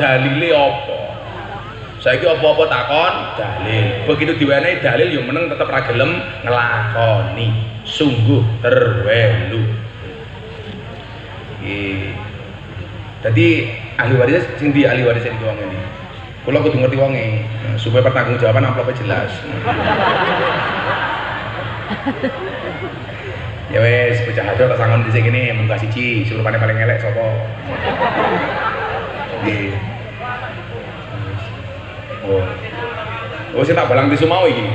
dalile apa? Saiki apa-apa takon dalil. Begitu diwenehi dalil yo meneng tetep ra gelem nglakoni. Sungguh terwelu. Jadi ahli waris sing di ahli waris iki wong ini. Kula kudu ngerti wonge supaya pertanggungjawaban amplopnya jelas. Ya wes, bocah ado tak sangon dhisik kene munggah siji, surupane paling elek sapa? Nggih. Oh, sing tak balang tisu mau iki.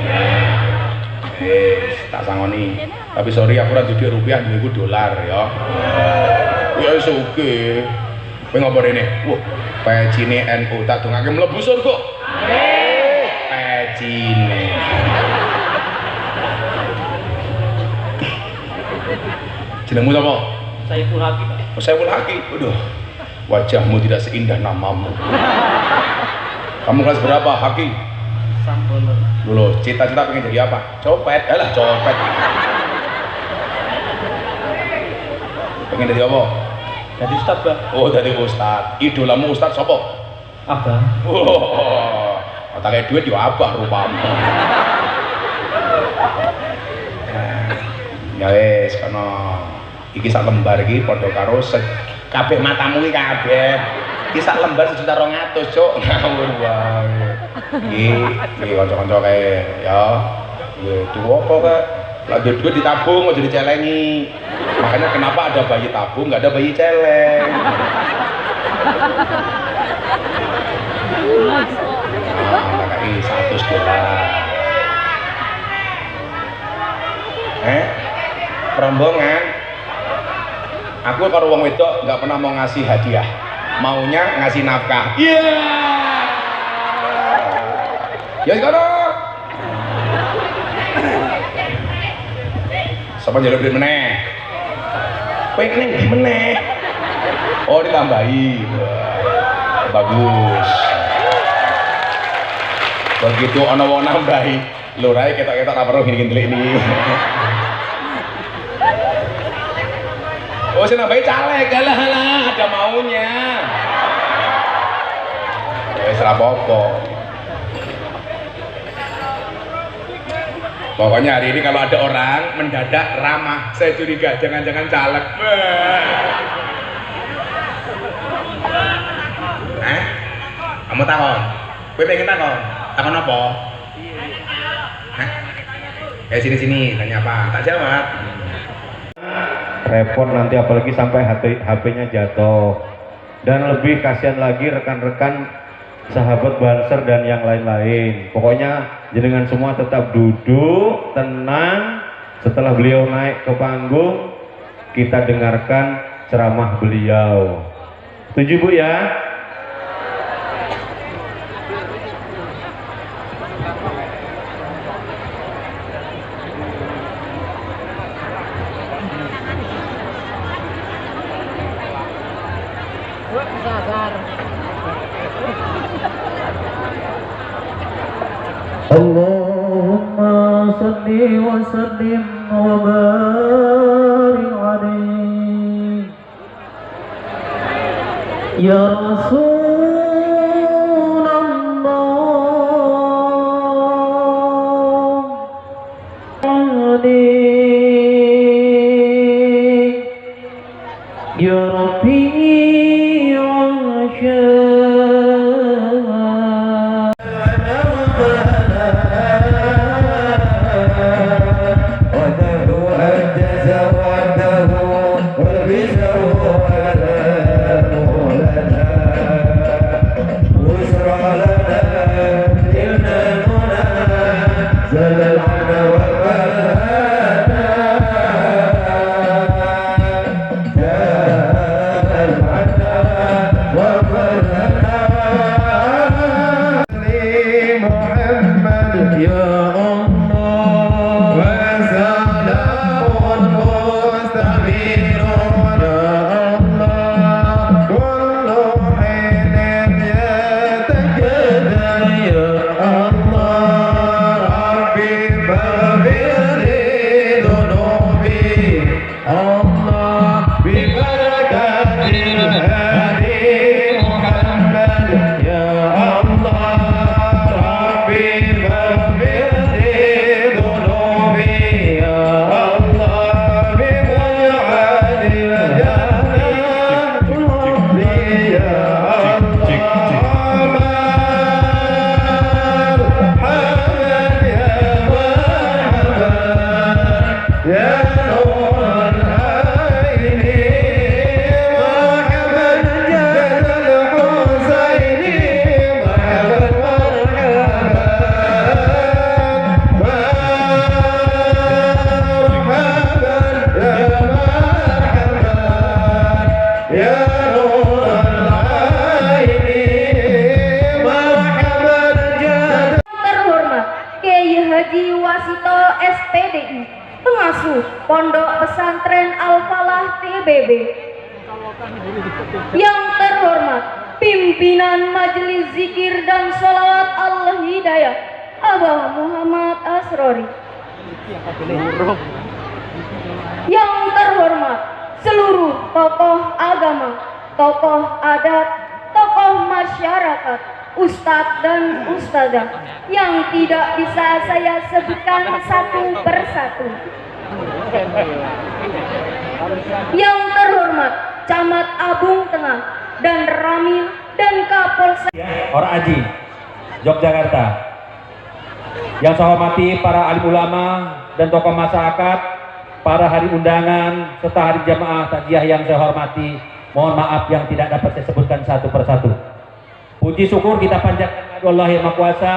Wes, tak sangoni. Tapi sorry aku ora duwe rupiah, duweku dolar ya. Ya wis oke. Kowe ngopo rene? Wah, pecine NU tak dongake mlebu surga. Pecine. Jenengmu sapa? Saiful Haki, Pak. Oh, Saiful Haki. Waduh. Wajahmu tidak seindah namamu. Kamu kelas berapa, Haki? Sampun. Dulu, cita-cita pengen jadi apa? Copet. Alah, copet. Pengen jadi apa? Jadi ustad, Pak. Oh, jadi ustad. Idolamu ustad sapa? Abang. Oh, otaknya duit yo abah rupamu. Ya wis kono. Iki sak lembar iki padha karo kabeh matamu iki kabeh. Iki sak lembar 1.200.000, Cuk. Ngawur wae. Iki kanca-kanca kae ya. Nggih, tuwa apa kek? Lah duit ditabung aja dicelengi. Makanya kenapa ada bayi tabung, nggak ada bayi celeng. Nah, KI $100. Perombongan. Aku karo wong wedok nggak pernah mau ngasih hadiah, maunya ngasih nafkah. Iya. Ya sekarang. Siapa jalur duit meneh? Pengen di meneh. Oh ditambahi. Wah, bagus. Begitu ana wong nambahi, lho rae ketok-ketok ra perlu gini-gini delik ini. Oh, saya nambahi caleg, galah ada maunya. Wis ra apa-apa. Pokoknya hari ini kalau ada orang mendadak ramah, saya curiga jangan-jangan caleg. Kamu takon? Kowe pengen takon? Takon apa? Hah? Sini tanya apa? Tak jawab. Repot nanti apalagi sampai HP-nya jatuh. Dan lebih kasihan lagi rekan-rekan sahabat Banser dan yang lain-lain. Pokoknya jenengan semua tetap duduk tenang. Setelah beliau naik ke panggung, kita dengarkan ceramah beliau. Setuju Bu ya? Allahumma salli wa sallim wa barik alaihi ya Rasulullah ya Rafi'al pengasuh Pondok Pesantren Al-Falah TBB. Yang terhormat pimpinan Majelis Zikir dan Sholawat Al-Hidayah Abah Muhammad Asrori. Yang terhormat seluruh tokoh agama, tokoh adat, tokoh masyarakat, ustadz dan ustazah yang tidak bisa saya sebutkan satu persatu. Yang terhormat Camat Abung Tengah dan Ramil dan Kapolsek Orang Aji, Yogyakarta. Yang saya hormati para alim ulama dan tokoh masyarakat, para hari undangan serta hari jamaah takziah yang saya hormati. Mohon maaf yang tidak dapat saya sebutkan satu persatu. Puji syukur kita panjatkan kepada Allah Yang Maha Kuasa,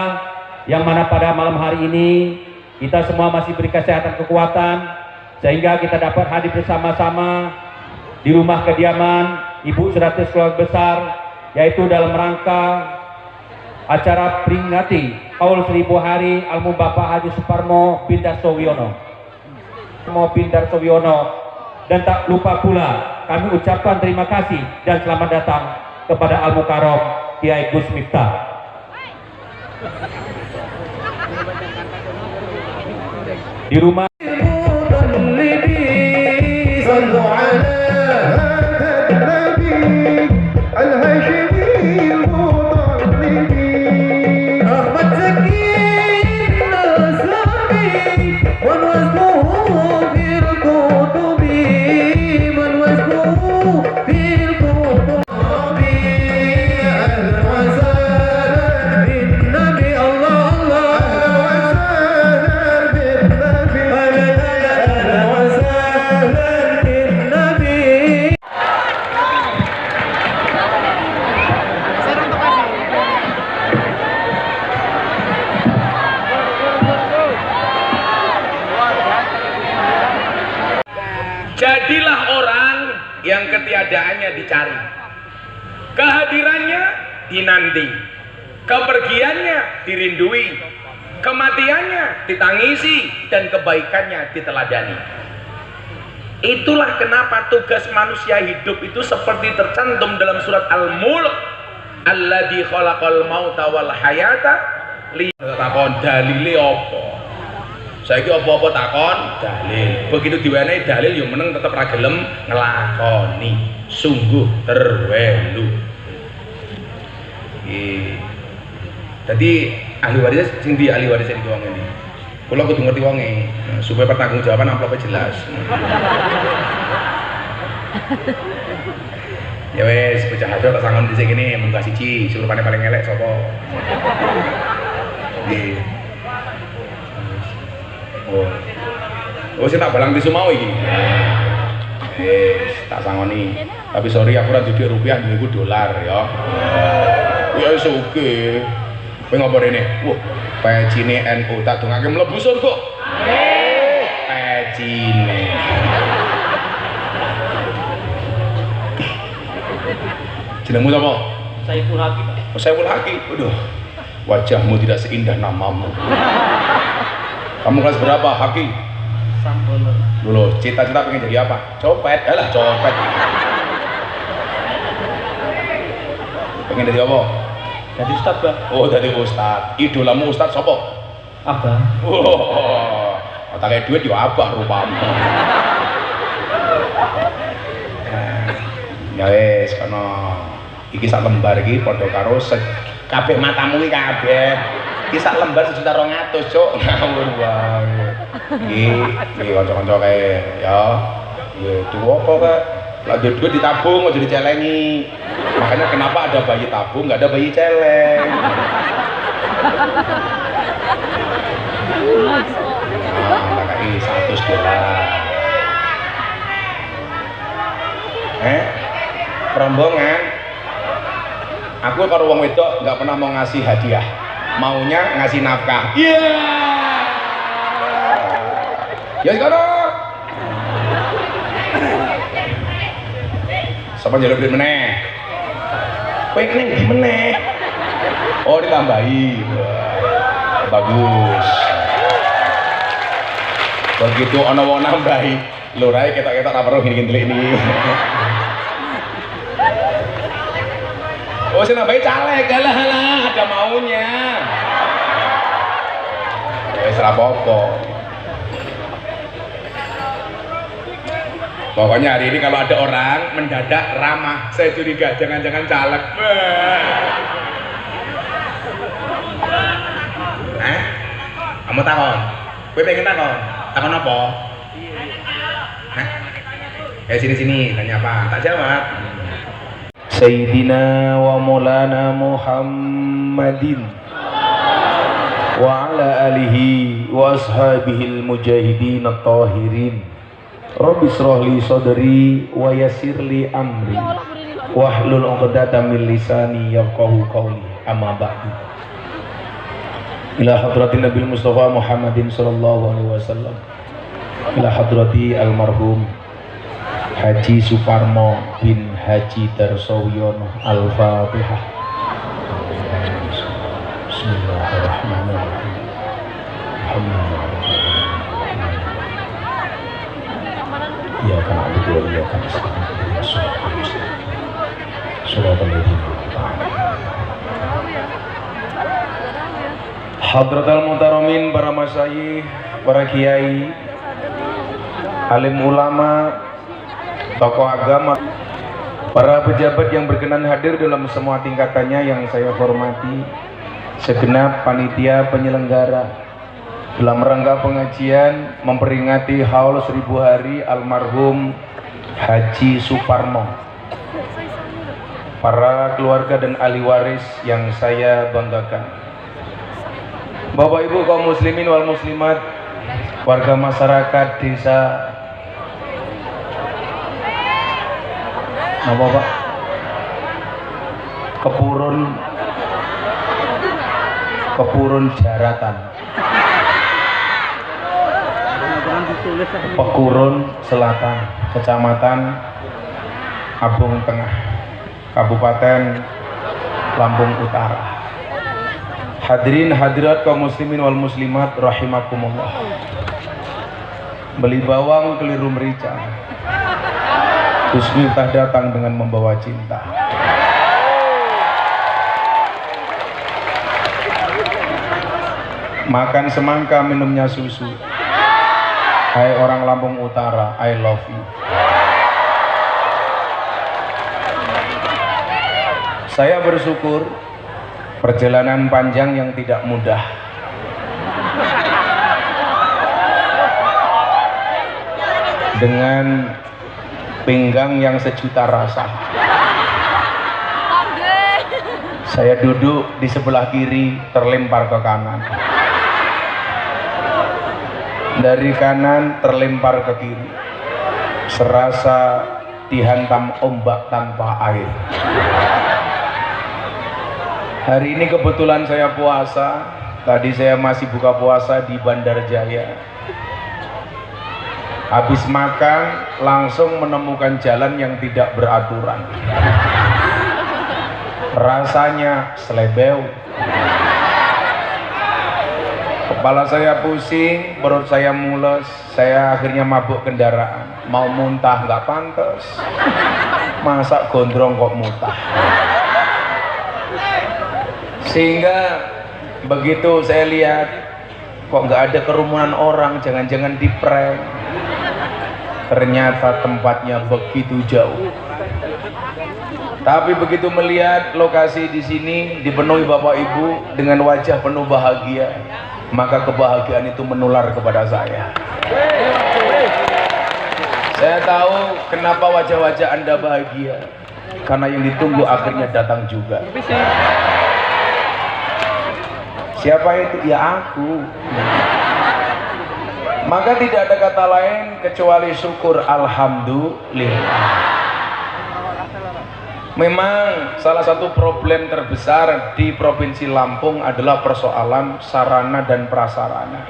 yang mana pada malam hari ini kita semua masih beri kesehatan, kekuatan, sehingga kita dapat hadir bersama-sama di rumah kediaman Ibu Sedatis Keluarga Besar, yaitu dalam rangka acara peringati Paul 1000 hari almarhum Bapak Haji Suparmo bin Darsowiyono. Dan tak lupa pula kami ucapkan terima kasih dan selamat datang kepada Al Mukarram Kiai Gus Miftah. Di rumah jadilah orang yang ketiadaannya dicari, kehadirannya dinanti, kepergiannya dirindui, kematiannya ditangisi, dan kebaikannya diteladani. Itulah kenapa tugas manusia hidup itu seperti tercantum dalam surat Al-Mulk, alladzi khalaqal mauta wal hayata takon dalile apa. Saiki apa-apa takon dalil. Begitu diwenehi dalil yo meneng tetep ra gelem nglakoni. Sungguh terwelu. Tadi ahli waris sing di ahli waris iki wong ini. Kula kudu ngerti wonge supaya pertanggungjawaban amplopnya jelas. Ya wes, bocah aja tak sangon dhisik kene munggah siji, surupane paling elek sapa? Nggih. Oh, sing tak balang tisu mau iki. Tak sangoni. Tapi sorry aku ora duwe rupiah, duwe dolar ya. Ya wis oke. Kowe ngopo rene? Wah, pecine NU tak dongake mlebu surga. Amin. Pecine. Jenengmu sapa? Saiful Haki, Pak. Oh, Saiful Haki. Waduh. Wajahmu tidak seindah namamu. Kamu kelas berapa, Haki? Sampel. Dulu, cita-cita pengen jadi apa? Copet. Alah, copet. Pengen jadi apa? Jadi ustad, Pak. Oh, jadi ustad. Idolamu ustad sapa? Abah. Wah, otaknya duit yo abah rupamu. Ya wis, kono iki sak lembar iki padha karo kabeh matamu iki kabeh. Iki sak lembar 1.200.000, Cuk. Ngawur wae. Iki kanca-kanca kae ya. Ya tuwa apa kek? Lagi duit ditabung aja dicelengi. Makanya kenapa ada bayi tabung, nggak ada bayi celeng. Nah, kayak $100. Rombongan. Aku karo wong wedok nggak pernah mau ngasih hadiah, maunya ngasih nafkah. Iya. Ya sekarang. Siapa njaluk duit meneh? Kowe kene ndi meneh? Oh, ditambahi. Wah, bagus. Begitu ana wong nambahi, lurae ketok-ketok ra perlu gini-gini delik niki. Oh, sing nambahi caleg, galah ada maunya. Wis ra apa-apa. Pokoknya hari ini kalau ada orang mendadak ramah, saya curiga jangan-jangan caleg. Kamu takon? Kowe pengen takon? Takon apa? Hah? Sini, tanya apa? Tak jawab. Sayyidina wa Maulana Muhammadin wa ala alihi wa ashabihil mujahidin at-tahirin. Rabbi shrah li sadri wa yassir li amri wahlul 'uqdatam min lisani yafqahu qawli. Amma ba'du. Ila hadratin Nabil Mustafa Muhammadin sallallahu alaihi wasallam. Ila hadrati almarhum Haji Suparmo bin Haji Darsowiyono. Al-Fatihah. Bismillahirrahmanirrahim. Ya kana abdu ya kana Hadratul Muhtaramin, para masyayikh, para kiai, alim ulama, tokoh agama, para pejabat yang berkenan hadir dalam semua tingkatannya yang saya hormati, segenap panitia penyelenggara dalam rangka pengajian memperingati haul 1000 hari almarhum Haji Suparmo, para keluarga dan ahli waris yang saya banggakan, Bapak Ibu kaum muslimin wal muslimat, warga masyarakat desa apa Pak? Kepurun Jaratan, Pekurun Selatan, Kecamatan Abung Tengah, Kabupaten Lampung Utara. Hadirin hadirat kaum muslimin wal muslimat rahimakumullah. Beli bawang keliru merica, Gus Miftah datang dengan membawa cinta. Makan semangka minumnya susu. Hai orang Lampung Utara, I love you. Saya bersyukur perjalanan panjang yang tidak mudah. Dengan pinggang yang sejuta rasa. Saya duduk di sebelah kiri, terlempar ke kanan. Dari kanan terlempar ke kiri. Serasa dihantam ombak tanpa air. Hari ini kebetulan saya puasa. Tadi saya masih buka puasa di Bandar Jaya. Habis makan langsung menemukan jalan yang tidak beraturan. Rasanya selebeu. Kepala saya pusing, perut saya mules. Saya akhirnya mabuk kendaraan. Mau muntah nggak pantas. Masa gondrong kok muntah. Sehingga begitu saya lihat kok nggak ada kerumunan orang, jangan-jangan di prank. Ternyata tempatnya begitu jauh. Tapi begitu melihat lokasi di sini dipenuhi Bapak Ibu dengan wajah penuh bahagia, maka kebahagiaan itu menular kepada saya. Saya tahu kenapa wajah-wajah Anda bahagia, karena yang ditunggu akhirnya datang juga. Siapa itu? Ya aku. Maka tidak ada kata lain kecuali syukur alhamdulillah. Memang salah satu problem terbesar di Provinsi Lampung adalah persoalan sarana dan prasarana.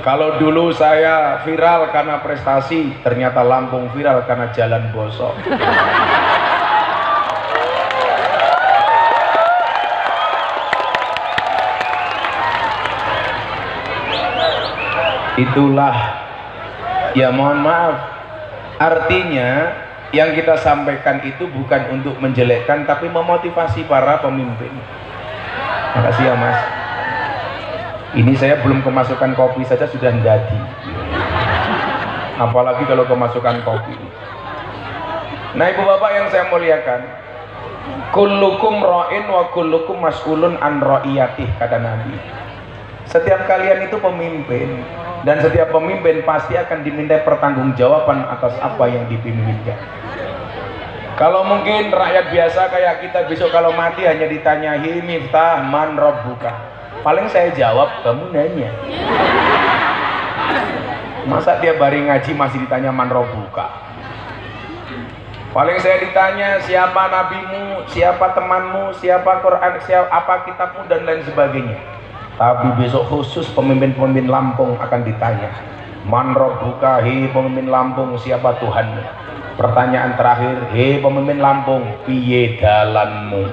Kalau dulu saya viral karena prestasi, ternyata Lampung viral karena jalan bosok. Itulah, ya mohon maaf, artinya yang kita sampaikan itu bukan untuk menjelekkan tapi memotivasi para pemimpin. Makasih ya Mas. Ini saya belum kemasukan kopi saja sudah jadi, apalagi kalau kemasukan kopi. Nah ibu bapak yang saya muliakan, kullukum ra'in wa kullukum mas'ulun an ra'iyatih, kata Nabi. Setiap kalian itu pemimpin, dan setiap pemimpin pasti akan diminta pertanggungjawaban atas apa yang dipimpinnya. Kalau mungkin rakyat biasa kayak kita besok kalau mati hanya ditanya Miftah man rabbuka, paling saya jawab kamu nanya. Masa tiap hari ngaji masih ditanya man rabbuka? Paling saya ditanya siapa nabimu, siapa temanmu, siapa Quran, siapa apa kitabmu, dan lain sebagainya. Tapi besok khusus pemimpin-pemimpin Lampung akan ditanya man rabbuka, hei pemimpin Lampung siapa Tuhanmu. Pertanyaan terakhir, hei pemimpin Lampung piye dalanmu.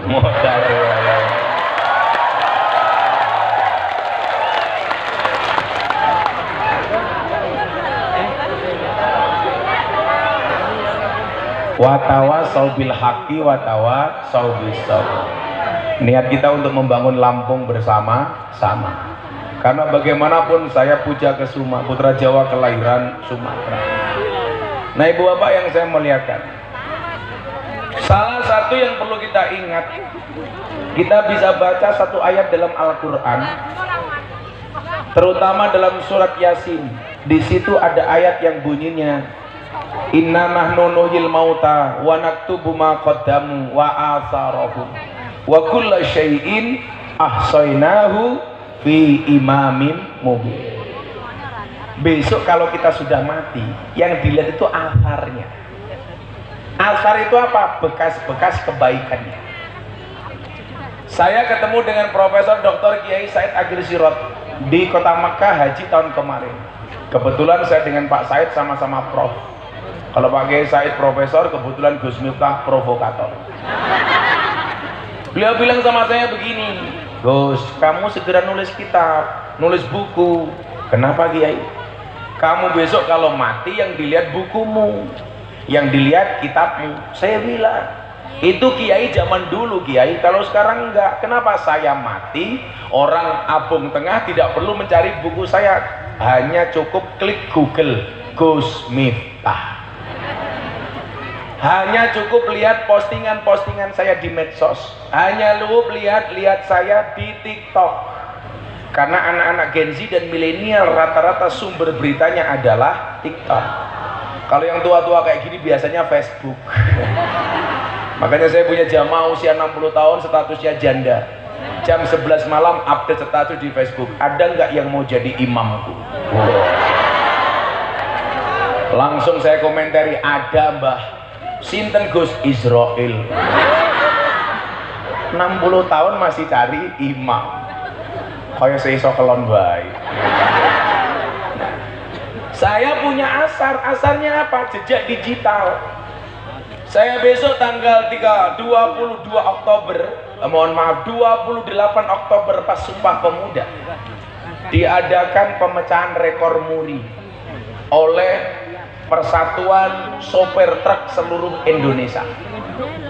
Watawasau bil haqi watawasau bis sabr. Niat kita untuk membangun Lampung bersama-sama. Karena bagaimanapun saya Puja Kesuma, putra Jawa kelahiran Sumatera. Nah ibu bapak yang saya muliakan, salah satu yang perlu kita ingat, kita bisa baca satu ayat dalam Al-Quran, terutama dalam surat Yasin. Di situ ada ayat yang bunyinya inna nahnu nuhyil mauta wa naktubu ma qaddamu wa atharahum wa kulla syai'in ahsaynahu fi imamin mubin. Besok kalau kita sudah mati, yang dilihat itu asarnya. Asar itu apa? Bekas-bekas kebaikannya. Saya ketemu dengan Profesor Dr. Kiai Said Agil Sirot di kota Mekah haji tahun kemarin. Kebetulan saya dengan Pak Said sama-sama prof. Kalau Pak Kiai Said profesor, kebetulan Gus Miftah provokator. Beliau bilang sama saya begini, Gus, kamu segera nulis kitab, nulis buku. Kenapa Kiai? Kamu besok kalau mati yang dilihat bukumu, yang dilihat kitabmu. Saya bilang, itu Kiai zaman dulu Kiai, kalau sekarang enggak. Kenapa? Saya mati, orang Abung Tengah tidak perlu mencari buku saya, hanya cukup klik Google Gus Miftah. Hanya cukup lihat postingan-postingan saya di medsos, hanya cukup lihat saya di TikTok. Karena anak-anak Gen Z dan milenial rata-rata sumber beritanya adalah TikTok. Kalau yang tua-tua kayak gini biasanya Facebook. Makanya saya punya jamaah usia 60 tahun statusnya janda. Jam 11 malam update status di Facebook. Ada nggak yang mau jadi imamku? Langsung saya komentari, ada mbah. Sinten Gus Israel. 60 tahun masih cari imam. Kaya seiso kelon bae. Saya punya asarnya apa? Jejak digital. Saya besok tanggal 22 Oktober, mohon maaf 28 Oktober pas Sumpah Pemuda, diadakan pemecahan rekor muri oleh Persatuan Sopir Truk seluruh Indonesia.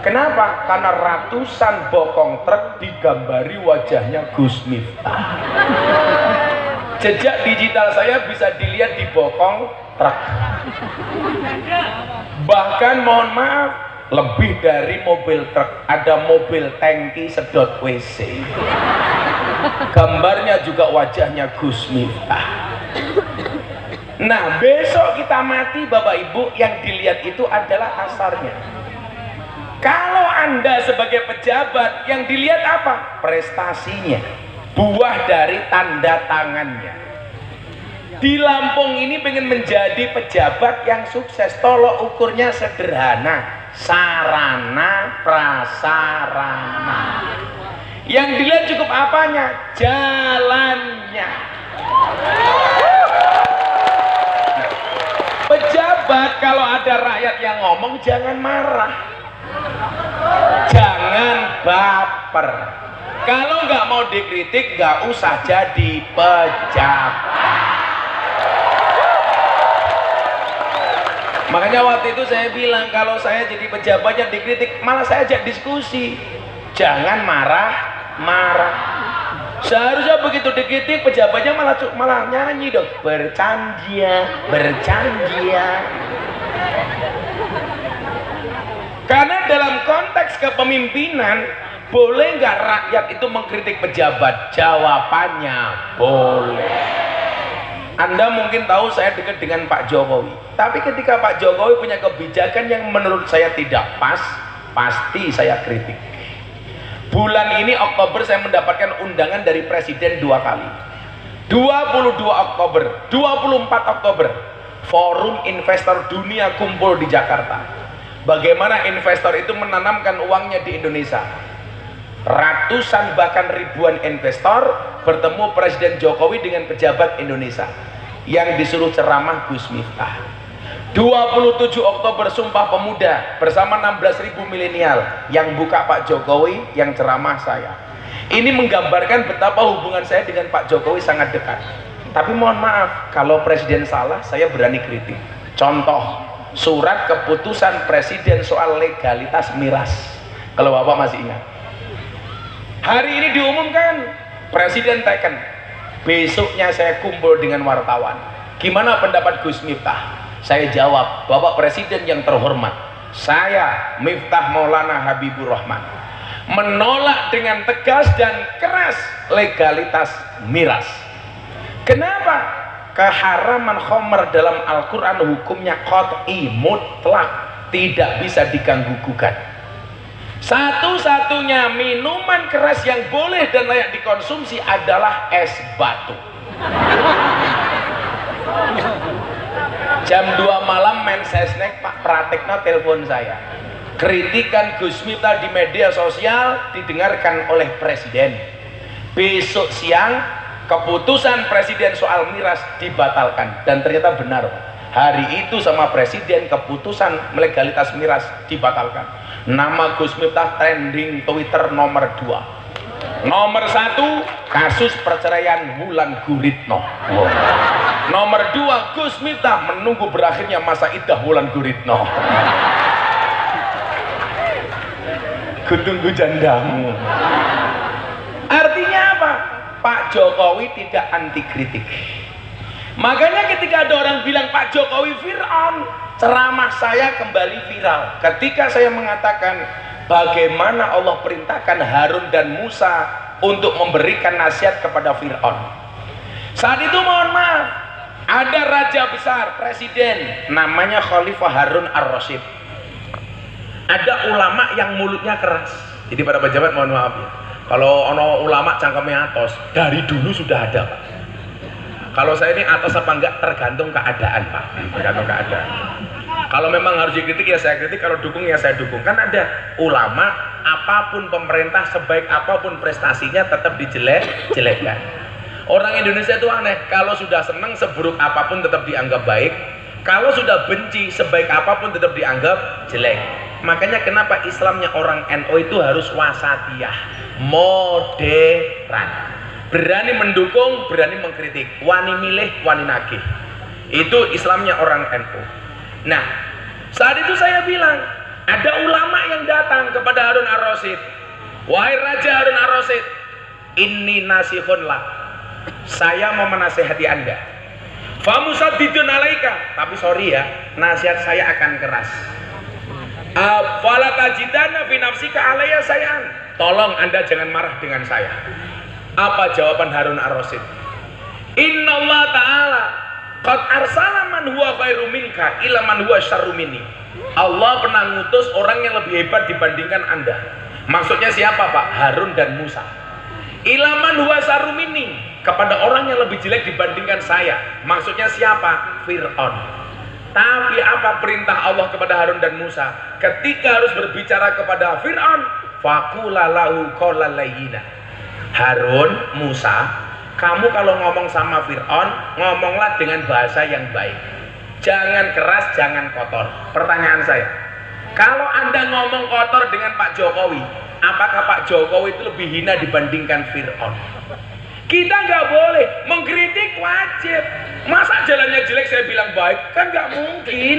Kenapa? Karena ratusan bokong truk digambari wajahnya Gus Miftah. Jejak digital saya bisa dilihat di bokong truk. Bahkan mohon maaf, lebih dari mobil truk, ada mobil tangki sedot WC. Gambarnya juga wajahnya Gus Miftah. Nah besok kita mati Bapak Ibu, yang dilihat itu adalah asarnya. Kalau Anda sebagai pejabat, yang dilihat apa? Prestasinya, buah dari tanda tangannya. Di Lampung ini pengen menjadi pejabat yang sukses, tolok ukurnya sederhana, sarana prasarana. Yang dilihat cukup apanya? Jalannya. Pejabat kalau ada rakyat yang ngomong jangan marah, jangan baper. Kalau nggak mau dikritik nggak usah jadi pejabat. Makanya waktu itu saya bilang kalau saya jadi pejabatnya dikritik, malah saya ajak diskusi. Jangan marah. Seharusnya begitu dikritik pejabatnya malah nyanyi dong. Bercanda. Karena dalam konteks kepemimpinan, boleh nggak rakyat itu mengkritik pejabat? Jawabannya boleh. Anda mungkin tahu saya dekat dengan Pak Jokowi, tapi ketika Pak Jokowi punya kebijakan yang menurut saya tidak pas, pasti saya kritik. Bulan ini Oktober saya mendapatkan undangan dari Presiden 2 kali. 22 Oktober, 24 Oktober, Forum Investor Dunia kumpul di Jakarta. Bagaimana investor itu menanamkan uangnya di Indonesia. Ratusan bahkan ribuan investor bertemu Presiden Jokowi dengan pejabat Indonesia yang disuruh ceramah Gus Miftah. 27 Oktober Sumpah Pemuda bersama 16.000 milenial yang buka Pak Jokowi, yang ceramah saya. Ini menggambarkan betapa hubungan saya dengan Pak Jokowi sangat dekat. Tapi mohon maaf, kalau Presiden salah saya berani kritik. Contoh, surat keputusan Presiden soal legalitas miras, kalau Bapak masih ingat. Hari ini diumumkan Presiden teken. Besoknya saya kumpul dengan wartawan. Gimana pendapat Gus Miftah? Saya jawab, Bapak Presiden yang terhormat, saya Miftah Maulana Habibur Rahman menolak dengan tegas dan keras legalitas miras. Kenapa? Keharaman khamr dalam Al-Quran hukumnya qat'i, mutlak, tidak bisa diganggu gugat. Satu-satunya minuman keras yang boleh dan layak dikonsumsi adalah es batu. Jam 2 malam Mensesnek Pak Pratikno telepon saya. Kritikan Gus Miftah di media sosial didengarkan oleh Presiden. Besok siang keputusan Presiden soal miras dibatalkan. Dan ternyata benar, hari itu sama Presiden keputusan legalitas miras dibatalkan. Nama Gus Miftah trending Twitter nomor 2. Nomor 1, kasus perceraian Wulan Guritno. Nomor 2, Gus Miftah menunggu berakhirnya masa iddah Wulan Guritno. Kutunggu jandamu. Artinya apa? Pak Jokowi tidak anti kritik. Makanya ketika ada orang bilang Pak Jokowi Fir'aun, ceramah saya kembali viral ketika saya mengatakan bagaimana Allah perintahkan Harun dan Musa untuk memberikan nasihat kepada Fir'aun. Saat itu mohon maaf, ada raja besar, presiden, namanya Khalifah Harun Ar-Rasyid. Ada ulama yang mulutnya keras. Jadi pada pejabat mohon maaf ya, kalau ono ulama cangkemnya atos, dari dulu sudah ada Pak. Kalau saya ini atas apa enggak tergantung keadaan Pak, tergantung keadaan. Kalau memang harus dikritik ya saya kritik, kalau dukung ya saya dukung. Kan ada ulama, apapun pemerintah, sebaik apapun prestasinya tetap dijelek-jelekkan. Orang Indonesia itu aneh, kalau sudah senang seburuk apapun tetap dianggap baik, kalau sudah benci sebaik apapun tetap dianggap jelek. Makanya kenapa Islamnya orang NU itu harus wasatiyah, moderan. Berani mendukung, berani mengkritik, wani milih, wani nagih. Itu Islamnya orang NU. Nah, saat itu saya bilang, ada ulama yang datang kepada Harun Ar-Rasyid. Wahai Raja Harun Ar-Rasyid, inni nasihun lak. Saya mau menasihati Anda. Famusaddidun alaika, tapi sorry ya, nasihat saya akan keras. Fala tajidana fi nafsika alayya sayan. Tolong Anda jangan marah dengan saya. Apa jawaban Harun Ar-Rasyid? Innallaha ta'ala qad arsala man huwa khairu minka ila man huwa syarru minni. Allah pernah ngutus orang yang lebih hebat dibandingkan Anda. Maksudnya siapa Pak? Harun dan Musa. Ila man huwa syarru minni, kepada orang yang lebih jelek dibandingkan saya. Maksudnya siapa? Fir'aun. Tapi apa perintah Allah kepada Harun dan Musa? Ketika harus berbicara kepada Fir'aun, faqula lahu qawlan layyina. Harun, Musa, kamu kalau ngomong sama Fir'aun, ngomonglah dengan bahasa yang baik. Jangan keras, jangan kotor. Pertanyaan saya, kalau Anda ngomong kotor dengan Pak Jokowi, apakah Pak Jokowi itu lebih hina dibandingkan Fir'aun? Kita nggak boleh mengkritik, wajib. Masa jalannya jelek saya bilang baik? Kan nggak mungkin.